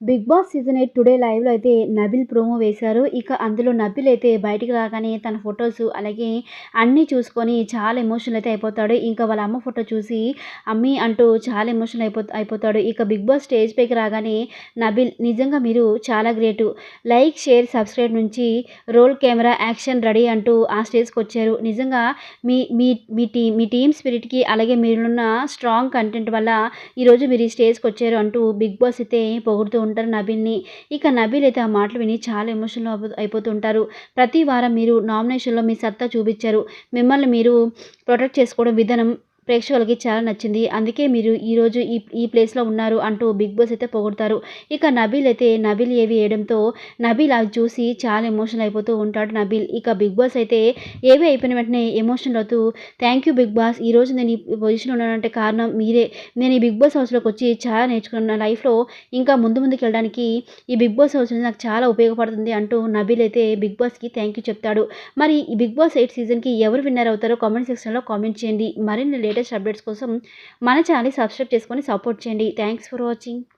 Big boss season 8 today లైవ్‌లో అయితే Nabil promo వేశారు. ఇక అందులో నబిల్ అయితే బయటికి రాగానే తన ఫోటోస్ అలాగే అన్నీ చూసుకొని చాలా ఎమోషనల్ అయితే అయిపోతాడు. ఇంకా వాళ్ళ అమ్మ ఫోటో చూసి అమ్మీ అంటూ చాలా ఎమోషనల్ అయిపోతాడు. ఇక బిగ్ బాస్ స్టేజ్ పైకి రాగానే నబిల్ నిజంగా మీరు చాలా గ్రేటు. లైక్, షేర్, సబ్స్క్రైబ్ నుంచి రోల్ కెమెరా యాక్షన్ రెడీ అంటూ ఆ స్టేజ్‌కొచ్చారు. నిజంగా మీ మీ మీ టీమ్ స్పిరిట్‌కి అలాగే మీరున్న స్ట్రాంగ్ కంటెంట్ వల్ల ఈరోజు మీరు ఈ స్టేజ్‌కొచ్చారు అంటూ బిగ్ బాస్ అయితే పొగుడుతూ ఉంటారు నబిల్‌ని. ఇక నబిల్ అయితే ఆ మాటలు విని చాలా ఎమోషనల్ అయిపోతుంటారు. ప్రతి వారం మీరు నామినేషన్‌లో మీ సత్తా చూపిచ్చారు. మిమ్మల్ని మీరు ప్రొటెక్ట్ చేసుకోవడం విధానం ప్రేక్షకులకి చాలా నచ్చింది. అందుకే మీరు ఈరోజు ఈ ప్లేస్‌లో ఉన్నారు అంటూ బిగ్ బాస్ అయితే పొగుడుతారు. ఇక నబిల్ ఏవి ఏయడంతో నబిల్ అవి చూసి చాలా ఎమోషనల్ అయిపోతూ ఉంటాడు నబిల్. ఇక బిగ్ బాస్ అయితే ఏవి అయిపోయిన వెంటనే ఎమోషనల్ అవుతూ థ్యాంక్ యూ బిగ్ బాస్. ఈరోజు నేను ఈ పొజిషన్‌లో ఉన్నానంటే కారణం మీరే. నేను ఈ బిగ్ బాస్ హౌస్‌లోకి వచ్చి చాలా నేర్చుకున్నాను. నా లైఫ్‌లో ఇంకా ముందుకెళ్ళడానికి ఈ బిగ్ బాస్ హౌస్ అనేది నాకు చాలా ఉపయోగపడుతుంది అంటూ నబీల్ అయితే బిగ్ బాస్‌కి థ్యాంక్ యూ చెప్తాడు. మరి ఈ బిగ్ బాస్ 8 సీజన్‌కి ఎవరు విన్నర్ అవుతారో కామెంట్ సెక్షన్‌లో కామెంట్ చేయండి. మరిన్ని లేటెస్ట్ అప్డేట్స్ కోసం మన ఛానెల్‌ని సబ్స్క్రైబ్ చేసుకొని సపోర్ట్ చేయండి. Thanks for watching.